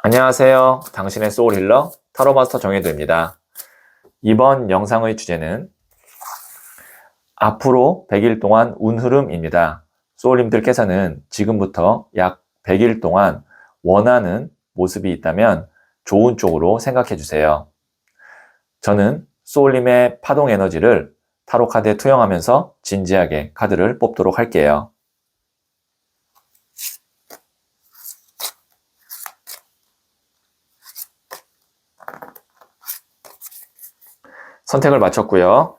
안녕하세요. 당신의 소울 힐러 타로 마스터 정혜도입니다. 이번 영상의 주제는 앞으로 100일 동안 운 흐름입니다. 소울님들께서는 지금부터 약 100일 동안 원하는 모습이 있다면 좋은 쪽으로 생각해 주세요. 저는 소울님의 파동 에너지를 타로 카드에 투영하면서 진지하게 카드를 뽑도록 할게요. 선택을 마쳤고요.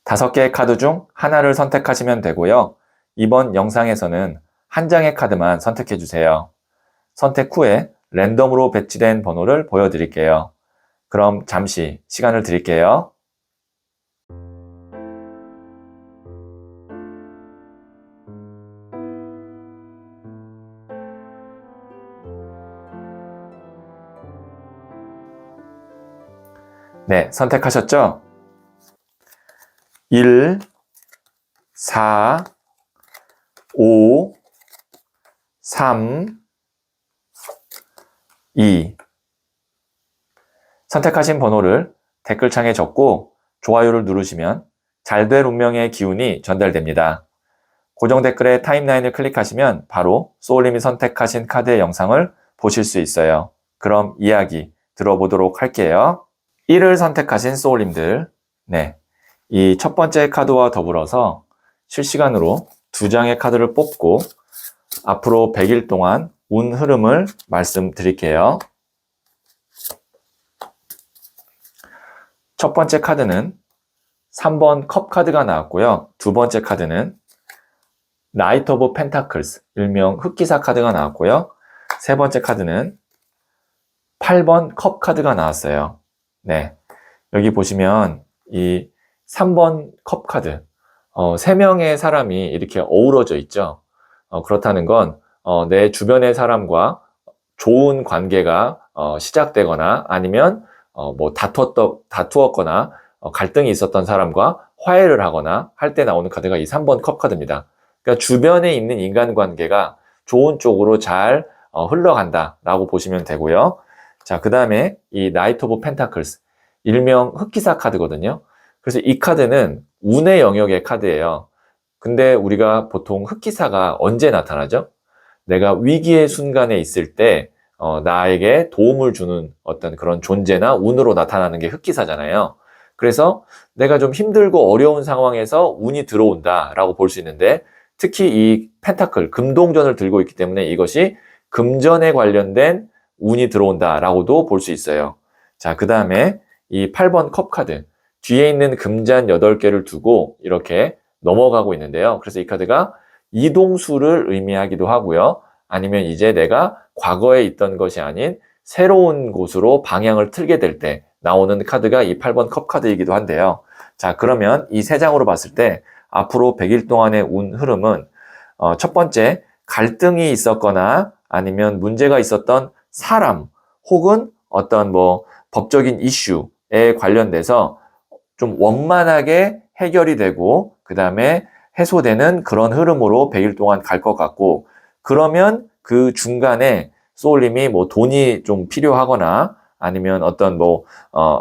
다섯 개의 카드 중 하나를 선택하시면 되고요. 이번 영상에서는 한 장의 카드만 선택해 주세요. 선택 후에 랜덤으로 배치된 번호를 보여드릴게요. 그럼 잠시 시간을 드릴게요. 네, 선택하셨죠? 1, 4, 5, 3, 2. 선택하신 번호를 댓글창에 적고 좋아요를 누르시면 잘 될 운명의 기운이 전달됩니다. 고정 댓글에 타임라인을 클릭하시면 바로 소울님이 선택하신 카드의 영상을 보실 수 있어요. 그럼 이야기 들어보도록 할게요. 1을 선택하신 소울님들, 네, 이 첫 번째 카드와 더불어서 실시간으로 두 장의 카드를 뽑고 앞으로 100일 동안 운 흐름을 말씀드릴게요. 첫 번째 카드는 3번 컵 카드가 나왔고요. 두 번째 카드는 나이트 오브 펜타클스, 일명 흑기사 카드가 나왔고요. 세 번째 카드는 8번 컵 카드가 나왔어요. 네, 여기 보시면 이 3번 컵 카드, 3명의 사람이 이렇게 어우러져 있죠. 그렇다는 건 내 주변의 사람과 좋은 관계가 시작되거나 아니면 뭐 다투었거나 갈등이 있었던 사람과 화해를 하거나 할 때 나오는 카드가 이 3번 컵 카드입니다. 그러니까 주변에 있는 인간관계가 좋은 쪽으로 잘 흘러간다 라고 보시면 되고요. 자, 그 다음에 이 나이트 오브 펜타클스, 일명 흑기사 카드거든요. 그래서 이 카드는 운의 영역의 카드예요. 근데 우리가 보통 흑기사가 언제 나타나죠? 내가 위기의 순간에 있을 때 나에게 도움을 주는 어떤 그런 존재나 운으로 나타나는 게 흑기사잖아요. 그래서 내가 좀 힘들고 어려운 상황에서 운이 들어온다 라고 볼 수 있는데, 특히 이 펜타클, 금동전을 들고 있기 때문에 이것이 금전에 관련된 운이 들어온다 라고도 볼 수 있어요. 자, 그 다음에 이 8번 컵 카드, 뒤에 있는 금잔 8개를 두고 이렇게 넘어가고 있는데요. 그래서 이 카드가 이동수를 의미하기도 하고요. 아니면 이제 내가 과거에 있던 것이 아닌 새로운 곳으로 방향을 틀게 될 때 나오는 카드가 이 8번 컵 카드이기도 한데요. 자, 그러면 이 세 장으로 봤을 때 앞으로 100일 동안의 운 흐름은 첫 번째, 갈등이 있었거나 아니면 문제가 있었던 사람 혹은 어떤 뭐 법적인 이슈에 관련돼서 좀 원만하게 해결이 되고 그 다음에 해소되는 그런 흐름으로 100일 동안 갈 것 같고, 그러면 그 중간에 소울님이 뭐 돈이 좀 필요하거나 아니면 어떤 뭐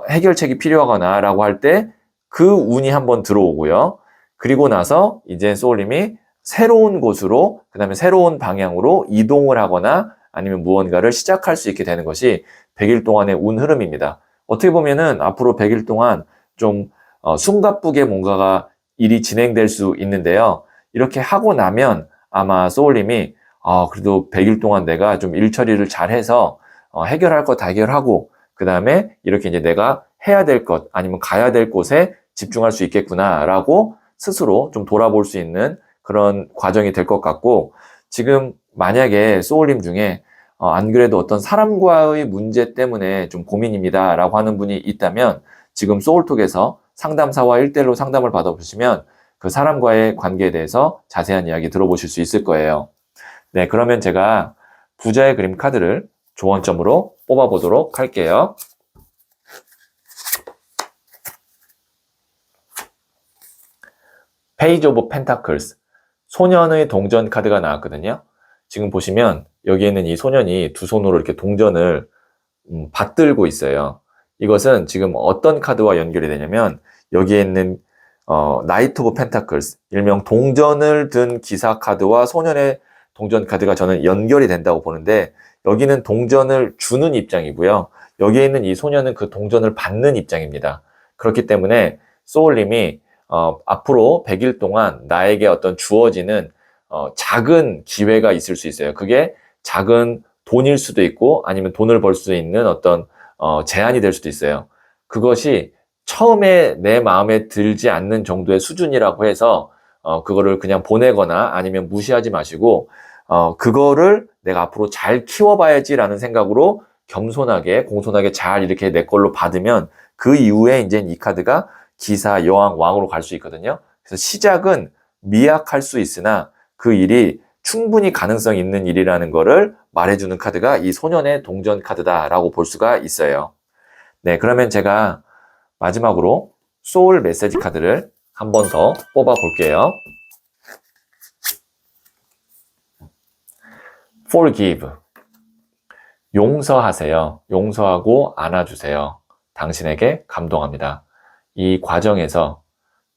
해결책이 필요하거나 라고 할 때 그 운이 한번 들어오고요. 그리고 나서 이제 소울님이 새로운 곳으로 그 다음에 새로운 방향으로 이동을 하거나 아니면 무언가를 시작할 수 있게 되는 것이 100일 동안의 운 흐름입니다. 어떻게 보면은 앞으로 100일 동안 좀 숨가쁘게 뭔가가 일이 진행될 수 있는데요. 이렇게 하고 나면 아마 소울님이 그래도 100일 동안 내가 좀 일 처리를 잘해서 해결할 것 다 해결하고 그 다음에 이렇게 이제 내가 해야 될 것 아니면 가야 될 곳에 집중할 수 있겠구나 라고 스스로 좀 돌아볼 수 있는 그런 과정이 될 것 같고, 지금 만약에 소울님 중에 안 그래도 어떤 사람과의 문제 때문에 좀 고민입니다 라고 하는 분이 있다면 지금 소울톡에서 상담사와 1대1로 상담을 받아보시면 그 사람과의 관계에 대해서 자세한 이야기 들어보실 수 있을 거예요. 네, 그러면 제가 부자의 그림 카드를 조언점으로 뽑아보도록 할게요. 페이지 오브 펜타클스, 소년의 동전 카드가 나왔거든요. 지금 보시면 여기에는 이 소년이 두 손으로 이렇게 동전을 받들고 있어요. 이것은 지금 어떤 카드와 연결이 되냐면 여기에 있는 나이트 오브 펜타클스, 일명 동전을 든 기사 카드와 소년의 동전 카드가 저는 연결이 된다고 보는데, 여기는 동전을 주는 입장이고요. 여기에 있는 이 소년은 그 동전을 받는 입장입니다. 그렇기 때문에 소울님이 앞으로 100일 동안 나에게 어떤 주어지는 작은 기회가 있을 수 있어요. 그게 작은 돈일 수도 있고 아니면 돈을 벌 수 있는 어떤 제한이 될 수도 있어요. 그것이 처음에 내 마음에 들지 않는 정도의 수준이라고 해서 그거를 그냥 보내거나 아니면 무시하지 마시고 그거를 내가 앞으로 잘 키워봐야지라는 생각으로 겸손하게 공손하게 잘 이렇게 내 걸로 받으면 그 이후에 이제 이 카드가 기사, 여왕, 왕으로 갈 수 있거든요. 그래서 시작은 미약할 수 있으나 그 일이 충분히 가능성 있는 일이라는 거를 말해주는 카드가 이 소년의 동전 카드다라고 볼 수가 있어요. 네, 그러면 제가 마지막으로 소울 메시지 카드를 한 번 더 뽑아 볼게요. Forgive. 용서하세요. 용서하고 안아주세요. 당신에게 감동합니다. 이 과정에서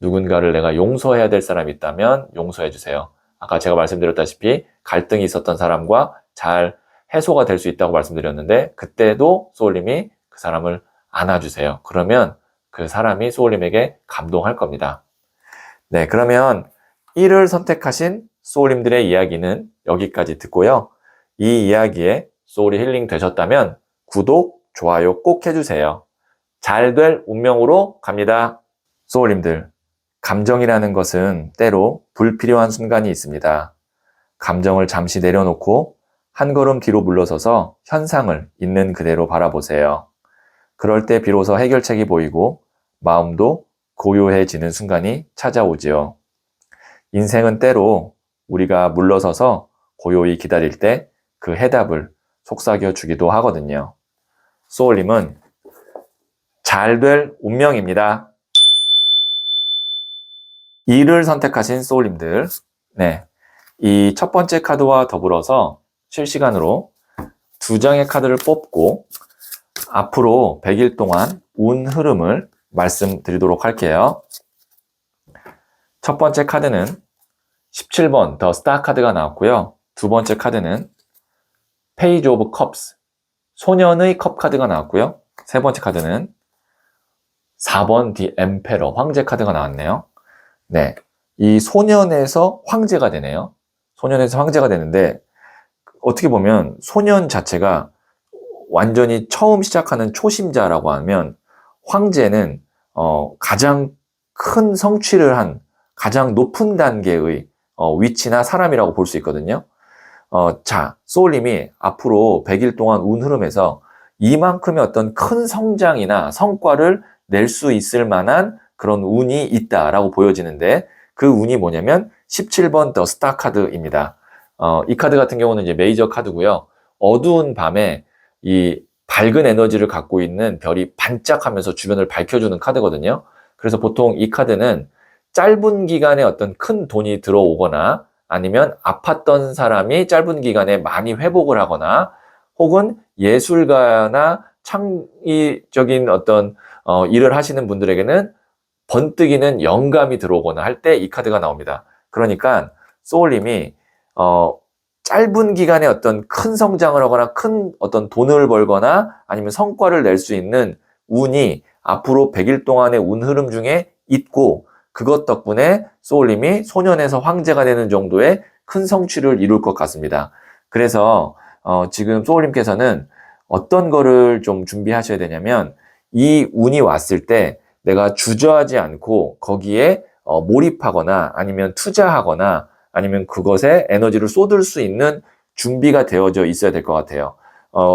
누군가를 내가 용서해야 될 사람이 있다면 용서해 주세요. 아까 제가 말씀드렸다시피 갈등이 있었던 사람과 잘 해소가 될 수 있다고 말씀드렸는데 그때도 소울님이 그 사람을 안아주세요. 그러면 그 사람이 소울님에게 감동할 겁니다. 네, 그러면 1을 선택하신 소울님들의 이야기는 여기까지 듣고요. 이 이야기에 소울이 힐링 되셨다면 구독, 좋아요 꼭 해주세요. 잘 될 운명으로 갑니다. 소울님들, 감정이라는 것은 때로 불필요한 순간이 있습니다. 감정을 잠시 내려놓고 한 걸음 뒤로 물러서서 현상을 있는 그대로 바라보세요. 그럴 때 비로소 해결책이 보이고 마음도 고요해지는 순간이 찾아오지요. 인생은 때로 우리가 물러서서 고요히 기다릴 때 그 해답을 속삭여 주기도 하거든요. 소울님은 잘 될 운명입니다. 2를 선택하신 소울님들, 네, 이 첫 번째 카드와 더불어서 실시간으로 2장의 카드를 뽑고 앞으로 100일 동안 운 흐름을 말씀드리도록 할게요. 첫 번째 카드는 17번 더 스타 카드가 나왔고요. 두 번째 카드는 페이지 오브 컵스, 소년의 컵 카드가 나왔고요. 세 번째 카드는 4번 디 엠페러, 황제 카드가 나왔네요. 네, 이 소년에서 황제가 되네요. 소년에서 황제가 되는데 어떻게 보면 소년 자체가 완전히 처음 시작하는 초심자라고 하면 황제는 가장 큰 성취를 한 가장 높은 단계의 위치나 사람이라고 볼 수 있거든요. 자, 소울님이 앞으로 100일 동안 운 흐름에서 이만큼의 어떤 큰 성장이나 성과를 낼 수 있을 만한 그런 운이 있다라고 보여지는데 그 운이 뭐냐면 17번 더 스타 카드입니다. 이 카드 같은 경우는 이제 메이저 카드고요. 어두운 밤에 이 밝은 에너지를 갖고 있는 별이 반짝하면서 주변을 밝혀주는 카드거든요. 그래서 보통 이 카드는 짧은 기간에 어떤 큰 돈이 들어오거나 아니면 아팠던 사람이 짧은 기간에 많이 회복을 하거나 혹은 예술가나 창의적인 어떤 일을 하시는 분들에게는 번뜩이는 영감이 들어오거나 할 때 이 카드가 나옵니다. 그러니까 소울님이 짧은 기간에 어떤 큰 성장을 하거나 큰 어떤 돈을 벌거나 아니면 성과를 낼 수 있는 운이 앞으로 100일 동안의 운 흐름 중에 있고 그것 덕분에 소울님이 소년에서 황제가 되는 정도의 큰 성취를 이룰 것 같습니다. 그래서 지금 소울님께서는 어떤 거를 좀 준비하셔야 되냐면 이 운이 왔을 때 내가 주저하지 않고 거기에 몰입하거나 아니면 투자하거나 아니면 그것에 에너지를 쏟을 수 있는 준비가 되어져 있어야 될 것 같아요.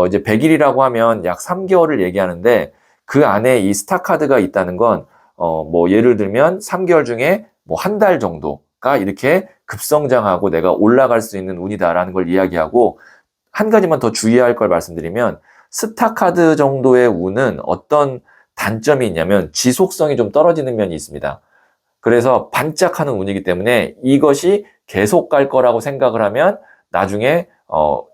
이제 100일이라고 하면 약 3개월을 얘기하는데 그 안에 이 스타 카드가 있다는 건 뭐 예를 들면 3개월 중에 뭐 한 달 정도 운이다가 이렇게 급성장하고 내가 올라갈 수 있는 운이다라는 걸 이야기하고, 한 가지만 더 주의할 걸 말씀드리면, 스타카드 정도의 운은 어떤 단점이 있냐면 지속성이 좀 떨어지는 면이 있습니다. 그래서 반짝하는 운이기 때문에 이것이 계속 갈 거라고 생각을 하면 나중에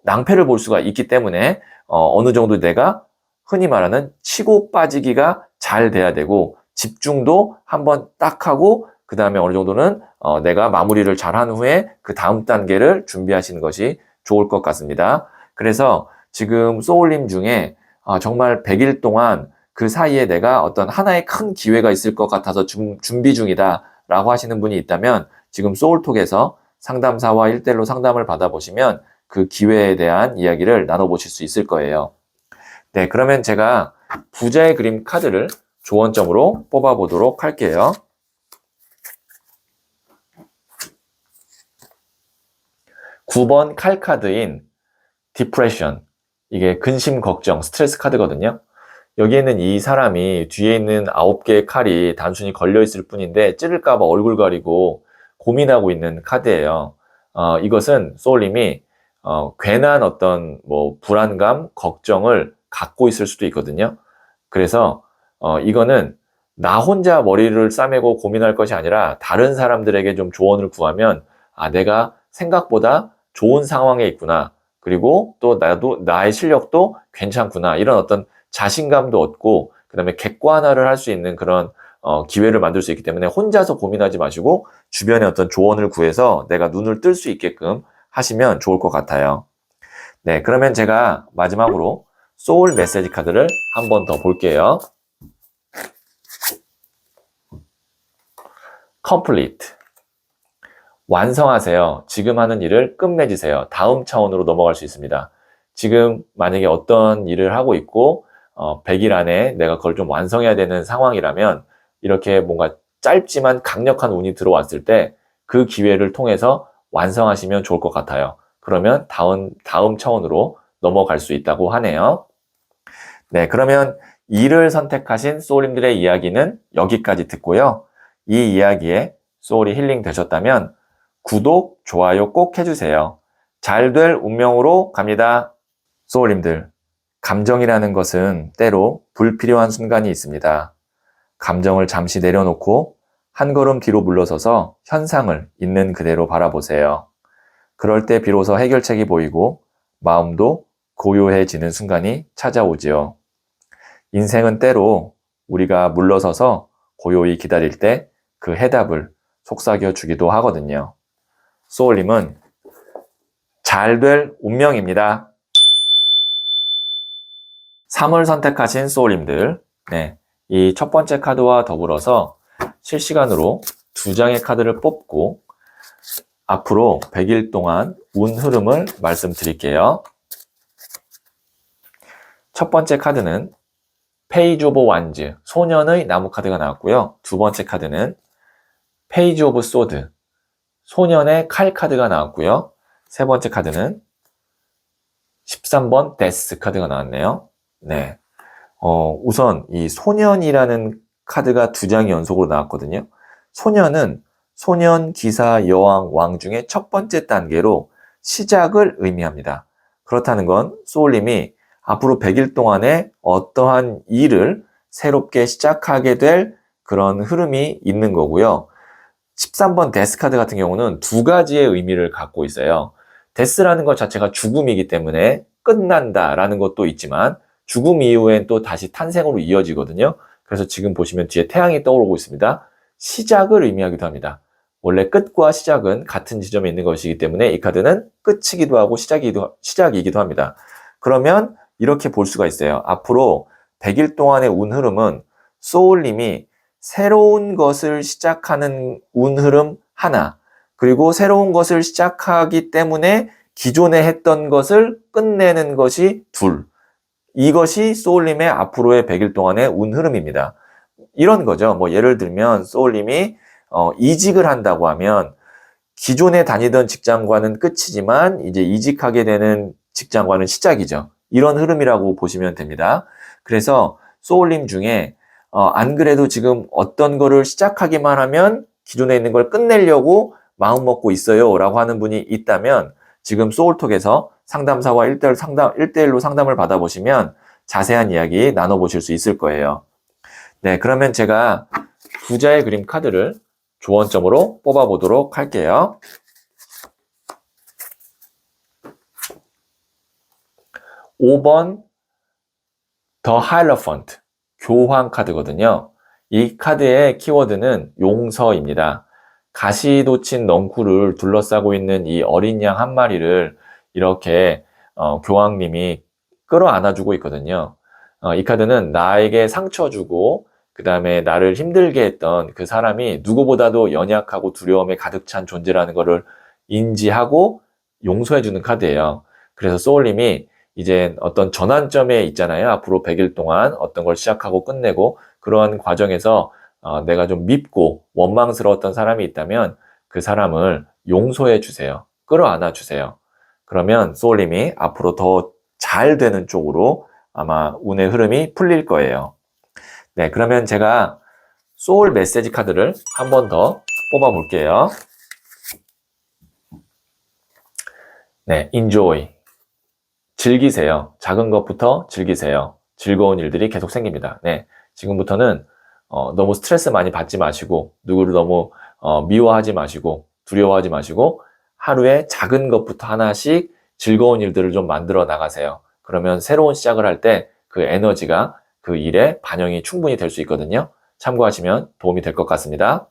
낭패를 볼 수가 있기 때문에 어느 정도 내가 흔히 말하는 치고 빠지기가 잘 돼야 되고, 집중도 한번 딱 하고 그 다음에 어느 정도는 내가 마무리를 잘 한 후에 그 다음 단계를 준비하시는 것이 좋을 것 같습니다. 그래서 지금 소울님 중에 정말 100일 동안 그 사이에 내가 어떤 하나의 큰 기회가 있을 것 같아서 준비 중이다 라고 하시는 분이 있다면, 지금 소울톡에서 상담사와 1대1로 상담을 받아보시면 그 기회에 대한 이야기를 나눠보실 수 있을 거예요. 네, 그러면 제가 부자의 그림 카드를 조언점으로 뽑아보도록 할게요. 9번 칼카드인 디프레션, 이게 근심, 걱정, 스트레스 카드거든요. 여기에는 이 사람이 뒤에 있는 9개의 칼이 단순히 걸려있을 뿐인데 찌를까봐 얼굴 가리고 고민하고 있는 카드예요. 이것은 소울님이 괜한 어떤 불안감, 걱정을 갖고 있을 수도 있거든요. 그래서 이거는 나 혼자 머리를 싸매고 고민할 것이 아니라 다른 사람들에게 좀 조언을 구하면, 내가 생각보다 좋은 상황에 있구나, 그리고 또 나의 실력도 괜찮구나, 이런 어떤 자신감도 얻고 그 다음에 객관화를 할 수 있는 그런 기회를 만들 수 있기 때문에 혼자서 고민하지 마시고 주변에 어떤 조언을 구해서 내가 눈을 뜰 수 있게끔 하시면 좋을 것 같아요. 네, 그러면 제가 마지막으로 소울 메시지 카드를 한 번 더 볼게요. complete, 완성하세요. 지금 하는 일을 끝맺으세요. 다음 차원으로 넘어갈 수 있습니다. 지금 만약에 어떤 일을 하고 있고 100일 안에 내가 그걸 좀 완성해야 되는 상황이라면, 이렇게 뭔가 짧지만 강력한 운이 들어왔을 때 그 기회를 통해서 완성하시면 좋을 것 같아요. 그러면 다음 차원으로 넘어갈 수 있다고 하네요. 네, 그러면 일을 선택하신 소울님들의 이야기는 여기까지 듣고요. 이 이야기에 소울이 힐링 되셨다면 구독, 좋아요 꼭 해주세요. 잘 될 운명으로 갑니다. 소울님들, 감정이라는 것은 때로 불필요한 순간이 있습니다. 감정을 잠시 내려놓고 한 걸음 뒤로 물러서서 현상을 있는 그대로 바라보세요. 그럴 때 비로소 해결책이 보이고 마음도 고요해지는 순간이 찾아오지요. 인생은 때로 우리가 물러서서 고요히 기다릴 때 그 해답을 속삭여 주기도 하거든요. 소울님은 잘 될 운명입니다. 3을 선택하신 소울님들, 네, 이 첫 번째 카드와 더불어서 실시간으로 2장의 카드를 뽑고 앞으로 100일 동안 운 흐름을 말씀드릴게요. 첫 번째 카드는 페이지 오브 완즈, 소년의 나무 카드가 나왔고요. 두 번째 카드는 페이지 오브 소드, 소년의 칼 카드가 나왔고요. 세 번째 카드는 13번 데스 카드가 나왔네요. 네. 우선 이 소년이라는 카드가 2장이 연속으로 나왔거든요. 소년은 소년, 기사, 여왕, 왕 중에 첫 번째 단계로 시작을 의미합니다. 그렇다는 건 소울님이 앞으로 100일 동안에 어떠한 일을 새롭게 시작하게 될 그런 흐름이 있는 거고요. 13번 데스 카드 같은 경우는 2가지의 의미를 갖고 있어요. 데스라는 것 자체가 죽음이기 때문에 끝난다라는 것도 있지만, 죽음 이후엔 또 다시 탄생으로 이어지거든요. 그래서 지금 보시면 뒤에 태양이 떠오르고 있습니다. 시작을 의미하기도 합니다. 원래 끝과 시작은 같은 지점에 있는 것이기 때문에 이 카드는 끝이기도 하고 시작이기도 합니다. 그러면 이렇게 볼 수가 있어요. 앞으로 100일 동안의 운 흐름은 소울님이 새로운 것을 시작하는 운 흐름 하나, 그리고 새로운 것을 시작하기 때문에 기존에 했던 것을 끝내는 것이 둘, 이것이 소울님의 앞으로의 100일 동안의 운 흐름입니다. 이런 거죠. 예를 들면 소울님이 이직을 한다고 하면 기존에 다니던 직장과는 끝이지만 이제 이직하게 되는 직장과는 시작이죠. 이런 흐름이라고 보시면 됩니다. 그래서 소울님 중에 안 그래도 지금 어떤 거를 시작하기만 하면 기존에 있는 걸 끝내려고 마음 먹고 있어요 라고 하는 분이 있다면 지금 소울톡에서 상담사와 1대1로 상담을 받아보시면 자세한 이야기 나눠보실 수 있을 거예요. 네, 그러면 제가 부자의 그림 카드를 조언점으로 뽑아보도록 할게요. 5번 The Hierophant, 교황 카드거든요. 이 카드의 키워드는 용서입니다. 가시돋친 넝쿨을 둘러싸고 있는 이 어린 양 한 마리를 이렇게 교황님이 끌어안아주고 있거든요. 이 카드는 나에게 상처 주고 그 다음에 나를 힘들게 했던 그 사람이 누구보다도 연약하고 두려움에 가득 찬 존재라는 것을 인지하고 용서해주는 카드예요. 그래서 소울님이 이제 어떤 전환점에 있잖아요. 앞으로 100일 동안 어떤 걸 시작하고 끝내고 그러한 과정에서 내가 좀 밉고 원망스러웠던 사람이 있다면 그 사람을 용서해 주세요. 끌어안아 주세요. 그러면 소울님이 앞으로 더 잘 되는 쪽으로 아마 운의 흐름이 풀릴 거예요. 네, 그러면 제가 소울 메시지 카드를 한 번 더 뽑아 볼게요. 네, enjoy. 즐기세요. 작은 것부터 즐기세요. 즐거운 일들이 계속 생깁니다. 네, 지금부터는 너무 스트레스 많이 받지 마시고 누구를 너무 미워하지 마시고 두려워하지 마시고 하루에 작은 것부터 하나씩 즐거운 일들을 좀 만들어 나가세요. 그러면 새로운 시작을 할 때 그 에너지가 그 일에 반영이 충분히 될 수 있거든요. 참고하시면 도움이 될 것 같습니다.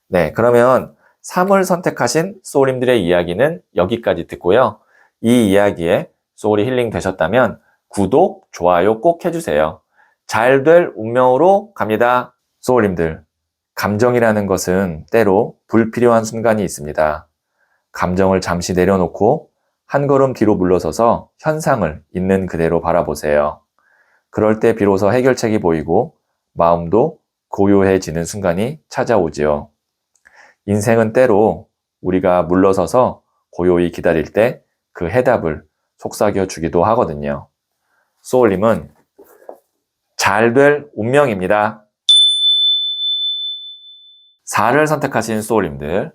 네, 그러면 3을 선택하신 소울님들의 이야기는 여기까지 듣고요. 이 이야기에 소울이 힐링 되셨다면 구독, 좋아요 꼭 해주세요. 잘 될 운명으로 갑니다. 소울님들, 감정이라는 것은 때로 불필요한 순간이 있습니다. 감정을 잠시 내려놓고 한 걸음 뒤로 물러서서 현상을 있는 그대로 바라보세요. 그럴 때 비로소 해결책이 보이고 마음도 고요해지는 순간이 찾아오지요. 인생은 때로 우리가 물러서서 고요히 기다릴 때 그 해답을 속삭여 주기도 하거든요. 소울님은 잘 될 운명입니다. 4를 선택하신 소울님들,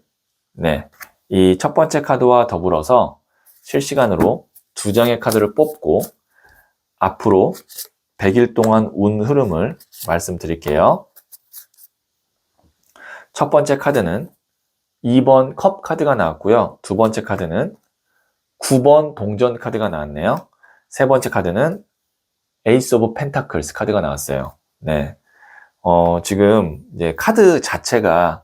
네, 이 첫 번째 카드와 더불어서 실시간으로 2장의 카드를 뽑고 앞으로 100일 동안 운 흐름을 말씀드릴게요. 첫 번째 카드는 2번 컵 카드가 나왔고요. 두 번째 카드는 9번 동전 카드가 나왔네요. 세 번째 카드는 에이스 오브 펜타클스 카드가 나왔어요. 네. 지금 이제 카드 자체가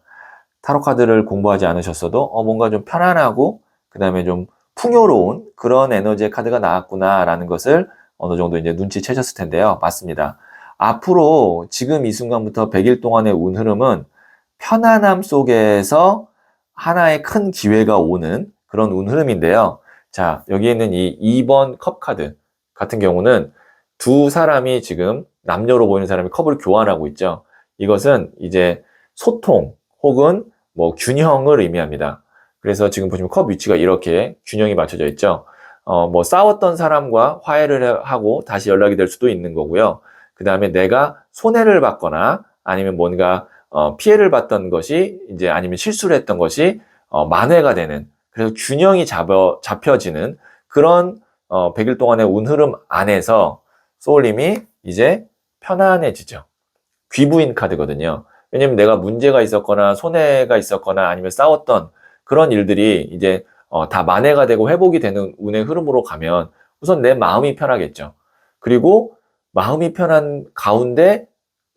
타로 카드를 공부하지 않으셨어도 뭔가 좀 편안하고 그 다음에 좀 풍요로운 그런 에너지의 카드가 나왔구나라는 것을 어느 정도 이제 눈치채셨을 텐데요. 맞습니다. 앞으로 지금 이 순간부터 100일 동안의 운 흐름은 편안함 속에서 하나의 큰 기회가 오는 그런 운 흐름인데요. 자, 여기에 있는 이 2번 컵 카드 같은 경우는 두 사람이 지금 남녀로 보이는 사람이 컵을 교환하고 있죠. 이것은 이제 소통 혹은 뭐 균형을 의미합니다. 그래서 지금 보시면 컵 위치가 이렇게 균형이 맞춰져 있죠. 뭐 싸웠던 사람과 화해를 하고 다시 연락이 될 수도 있는 거고요. 그 다음에 내가 손해를 받거나 아니면 뭔가 피해를 봤던 것이 이제 아니면 실수를 했던 것이 만회가 되는 그래서 균형이 잡혀지는 그런 100일 동안의 운 흐름 안에서 소울님이 이제 편안해지죠. 귀부인 카드거든요. 왜냐면 내가 문제가 있었거나 손해가 있었거나 아니면 싸웠던 그런 일들이 이제 다 만회가 되고 회복이 되는 운의 흐름으로 가면 우선 내 마음이 편하겠죠. 그리고 마음이 편한 가운데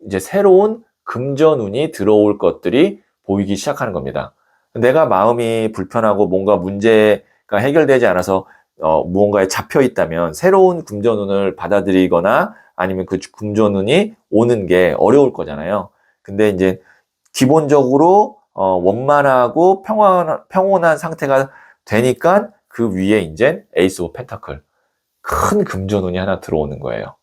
이제 새로운 금전운이 들어올 것들이 보이기 시작하는 겁니다. 내가 마음이 불편하고 뭔가 문제가 해결되지 않아서 무언가에 잡혀 있다면 새로운 금전운을 받아들이거나 아니면 그 금전운이 오는 게 어려울 거잖아요. 근데 이제 기본적으로 원만하고 평온한 상태가 되니까 그 위에 이제 에이스 오브 펜타클 큰 금전운이 하나 들어오는 거예요.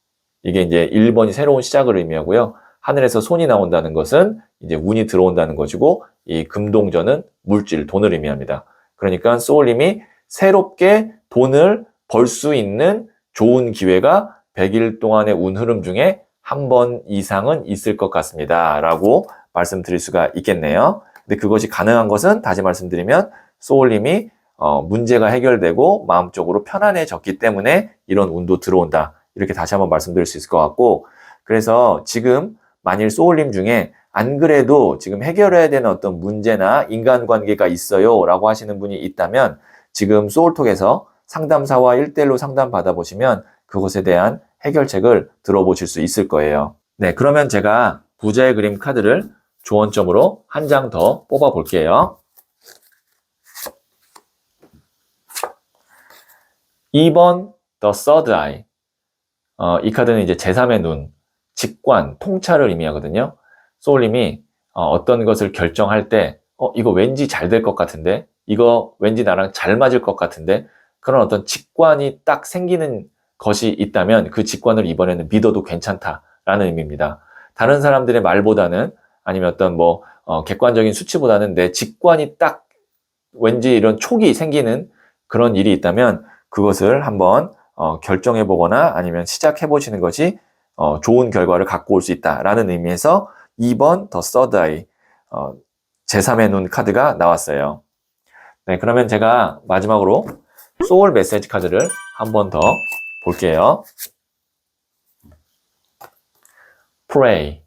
이게 이제 1번이 새로운 시작을 의미하고요. 하늘에서 손이 나온다는 것은 이제 운이 들어온다는 것이고 이 금동전은 물질, 돈을 의미합니다. 그러니까 소울님이 새롭게 돈을 벌 수 있는 좋은 기회가 100일 동안의 운 흐름 중에 한 번 이상은 있을 것 같습니다. 라고 말씀드릴 수가 있겠네요. 근데 그것이 가능한 것은 다시 말씀드리면 소울님이 문제가 해결되고 마음적으로 편안해졌기 때문에 이런 운도 들어온다. 이렇게 다시 한번 말씀드릴 수 있을 것 같고, 그래서 지금 만일 소울님 중에 안 그래도 지금 해결해야 되는 어떤 문제나 인간관계가 있어요 라고 하시는 분이 있다면 지금 소울톡에서 상담사와 1대1로 상담 받아보시면 그것에 대한 해결책을 들어보실 수 있을 거예요. 네, 그러면 제가 부자의 그림 카드를 조언점으로 한 장 더 뽑아 볼게요. 2번 The Third Eye. 이 카드는 이제 제3의 눈, 직관, 통찰을 의미하거든요. 소울님이 어떤 것을 결정할 때 이거 왠지 잘 될 것 같은데, 이거 왠지 나랑 잘 맞을 것 같은데, 그런 어떤 직관이 딱 생기는 것이 있다면 그 직관을 이번에는 믿어도 괜찮다라는 의미입니다. 다른 사람들의 말보다는, 아니면 어떤 객관적인 수치보다는 내 직관이 딱 왠지 이런 촉이 생기는 그런 일이 있다면 그것을 한번 결정해 보거나 아니면 시작해 보시는 것이 좋은 결과를 갖고 올 수 있다라는 의미에서 2번 더 서드 아이, 제3의 눈 카드가 나왔어요. 네, 그러면 제가 마지막으로 소울 메시지 카드를 한 번 더 볼게요. Pray.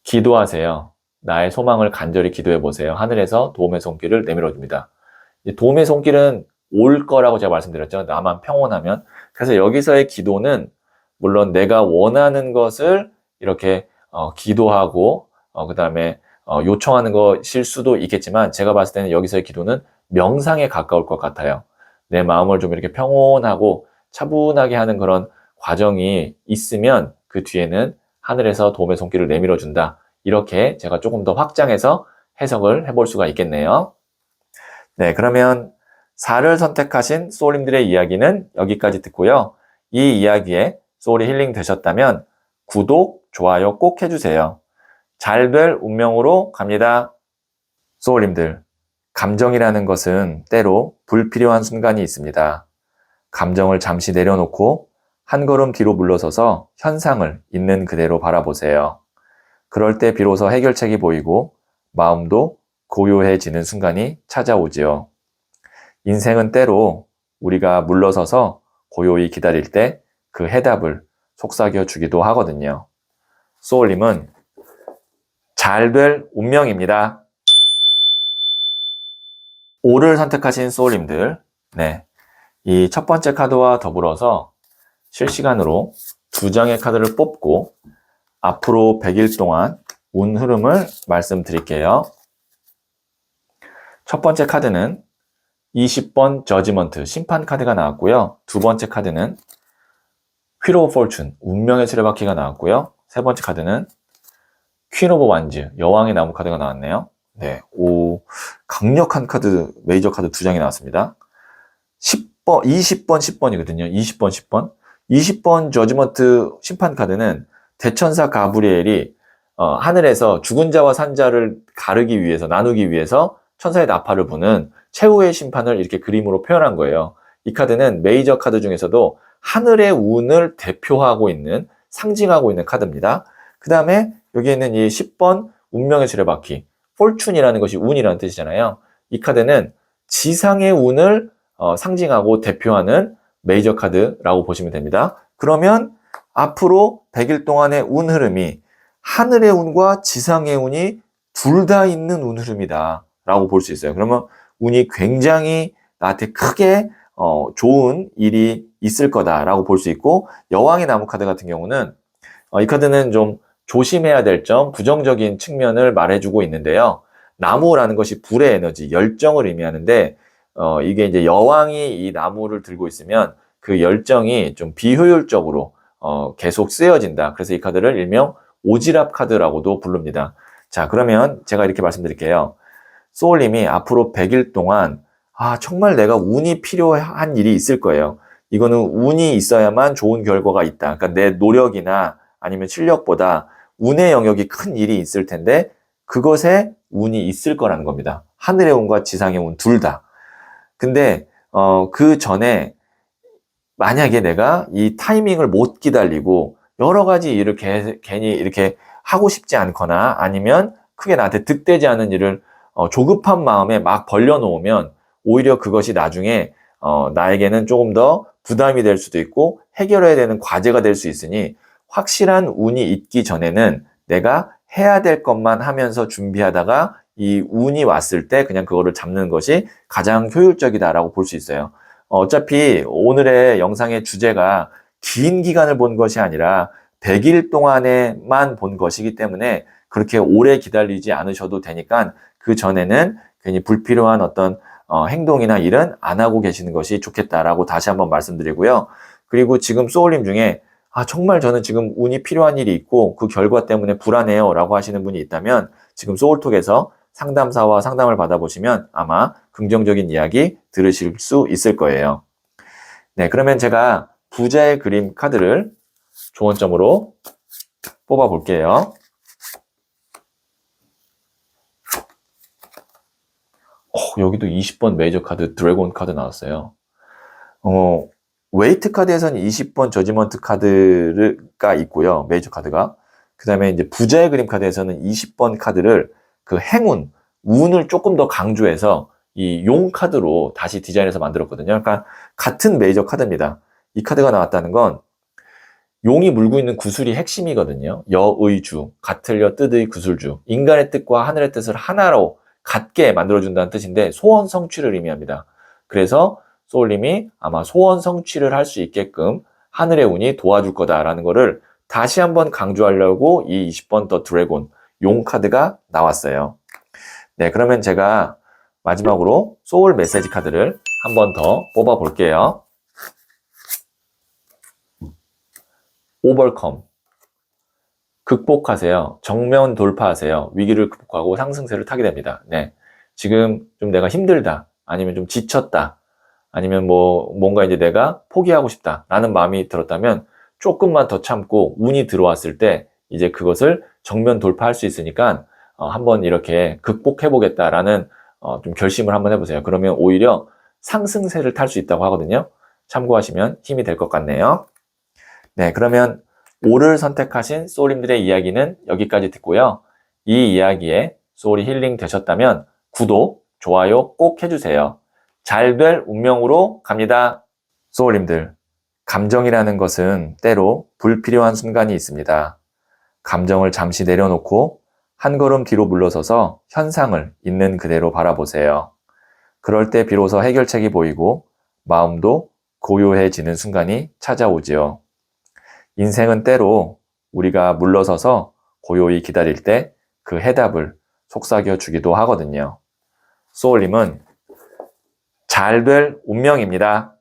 기도하세요. 나의 소망을 간절히 기도해 보세요. 하늘에서 도움의 손길을 내밀어 줍니다. 도움의 손길은 올 거라고 제가 말씀드렸죠. 나만 평온하면. 그래서 여기서의 기도는 물론 내가 원하는 것을 이렇게 기도하고 그 다음에 요청하는 것일 수도 있겠지만 제가 봤을 때는 여기서의 기도는 명상에 가까울 것 같아요. 내 마음을 좀 이렇게 평온하고 차분하게 하는 그런 과정이 있으면 그 뒤에는 하늘에서 도움의 손길을 내밀어 준다. 이렇게 제가 조금 더 확장해서 해석을 해볼 수가 있겠네요. 네, 그러면 4를 선택하신 소울님들의 이야기는 여기까지 듣고요. 이 이야기에 소울이 힐링 되셨다면 구독, 좋아요 꼭 해주세요. 잘 될 운명으로 갑니다. 소울님들, 감정이라는 것은 때로 불필요한 순간이 있습니다. 감정을 잠시 내려놓고 한 걸음 뒤로 물러서서 현상을 있는 그대로 바라보세요. 그럴 때 비로소 해결책이 보이고 마음도 고요해지는 순간이 찾아오지요. 인생은 때로 우리가 물러서서 고요히 기다릴 때 그 해답을 속삭여 주기도 하거든요. 소울님은 잘 될 운명입니다. 5를 선택하신 소울님들, 네, 이 첫 번째 카드와 더불어서 실시간으로 2장의 카드를 뽑고 앞으로 100일 동안 운 흐름을 말씀드릴게요. 첫 번째 카드는 20번 저지먼트, 심판 카드가 나왔고요. 두 번째 카드는 휠 오브 포춘, 운명의 수레바퀴가 나왔고요. 세 번째 카드는 퀸 오브 완즈, 여왕의 나무 카드가 나왔네요. 네, 강력한 카드, 메이저 카드 2장이 나왔습니다. 10번, 20번, 10번이거든요. 20번, 10번. 20번 저지먼트 심판 카드는 대천사 가브리엘이 하늘에서 죽은 자와 산 자를 가르기 위해서, 나누기 위해서 천사의 나팔을 부는 최후의 심판을 이렇게 그림으로 표현한 거예요. 이 카드는 메이저 카드 중에서도 하늘의 운을 대표하고 있는, 상징하고 있는 카드입니다. 그 다음에 여기 있는 이 10번 운명의 수레바퀴, 폴춘이라는 것이 운이라는 뜻이잖아요. 이 카드는 지상의 운을 상징하고 대표하는 메이저 카드라고 보시면 됩니다. 그러면 앞으로 100일 동안의 운 흐름이 하늘의 운과 지상의 운이 둘 다 있는 운 흐름이다 라고 볼 수 있어요. 그러면 운이 굉장히 나한테 크게 좋은 일이 있을 거다라고 볼 수 있고, 여왕의 나무 카드 같은 경우는 이 카드는 좀 조심해야 될 점, 부정적인 측면을 말해주고 있는데요. 나무라는 것이 불의 에너지, 열정을 의미하는데 이게 이제 여왕이 이 나무를 들고 있으면 그 열정이 좀 비효율적으로 계속 쓰여진다. 그래서 이 카드를 일명 오지랖 카드라고도 부릅니다. 자, 그러면 제가 이렇게 말씀드릴게요. 소울님이 앞으로 100일 동안 정말 내가 운이 필요한 일이 있을 거예요. 이거는 운이 있어야만 좋은 결과가 있다. 그러니까 내 노력이나 아니면 실력보다 운의 영역이 큰 일이 있을 텐데 그것에 운이 있을 거라는 겁니다. 하늘의 운과 지상의 운 둘 다. 근데 그 전에 만약에 내가 이 타이밍을 못 기다리고 여러 가지 일을 괜히 이렇게 하고 싶지 않거나 아니면 크게 나한테 득되지 않은 일을 조급한 마음에 막 벌려놓으면 오히려 그것이 나중에 나에게는 조금 더 부담이 될 수도 있고 해결해야 되는 과제가 될 수 있으니 확실한 운이 있기 전에는 내가 해야 될 것만 하면서 준비하다가 이 운이 왔을 때 그냥 그거를 잡는 것이 가장 효율적이다라고 볼 수 있어요. 어차피 오늘의 영상의 주제가 긴 기간을 본 것이 아니라 100일 동안에만 본 것이기 때문에 그렇게 오래 기다리지 않으셔도 되니까 그 전에는 괜히 불필요한 어떤 행동이나 일은 안 하고 계시는 것이 좋겠다라고 다시 한번 말씀드리고요. 그리고 지금 소울님 중에 정말 저는 지금 운이 필요한 일이 있고 그 결과 때문에 불안해요 라고 하시는 분이 있다면 지금 소울톡에서 상담사와 상담을 받아보시면 아마 긍정적인 이야기 들으실 수 있을 거예요. 네, 그러면 제가 부자의 그림 카드를 조언점으로 뽑아 볼게요. 여기도 20번 메이저 카드 드래곤 카드 나왔어요. 웨이트 카드에서는 20번 저지먼트 카드가 있고요. 메이저 카드가. 그 다음에 이제 부자의 그림 카드에서는 20번 카드를 그 행운, 운을 조금 더 강조해서 이 용 카드로 다시 디자인해서 만들었거든요. 그러니까 같은 메이저 카드입니다. 이 카드가 나왔다는 건 용이 물고 있는 구슬이 핵심이거든요. 여의주, 같을려 뜻의 구슬주. 인간의 뜻과 하늘의 뜻을 하나로 같게 만들어준다는 뜻인데 소원 성취를 의미합니다. 그래서 소울님이 아마 소원 성취를 할 수 있게끔 하늘의 운이 도와줄 거다라는 거를 다시 한번 강조하려고 이 20번 더 드래곤 용 카드가 나왔어요. 네, 그러면 제가 마지막으로 소울 메시지 카드를 한 번 더 뽑아 볼게요. 오버컴. 극복하세요. 정면 돌파하세요. 위기를 극복하고 상승세를 타게 됩니다. 네. 지금 좀 내가 힘들다. 아니면 좀 지쳤다. 아니면 뭔가 이제 내가 포기하고 싶다. 라는 마음이 들었다면 조금만 더 참고 운이 들어왔을 때 이제 그것을 정면 돌파할 수 있으니까 한번 이렇게 극복해보겠다라는 좀 결심을 한번 해보세요. 그러면 오히려 상승세를 탈 수 있다고 하거든요. 참고하시면 힘이 될 것 같네요. 네, 그러면 오를 선택하신 소울님들의 이야기는 여기까지 듣고요. 이 이야기에 소울이 힐링 되셨다면 구독, 좋아요 꼭 해주세요. 잘 될 운명으로 갑니다. 소울님들, 감정이라는 것은 때로 불필요한 순간이 있습니다. 감정을 잠시 내려놓고 한 걸음 뒤로 물러서서 현상을 있는 그대로 바라보세요. 그럴 때 비로소 해결책이 보이고 마음도 고요해지는 순간이 찾아오지요. 인생은 때로 우리가 물러서서 고요히 기다릴 때 그 해답을 속삭여 주기도 하거든요. 소울님은 잘 될 운명입니다.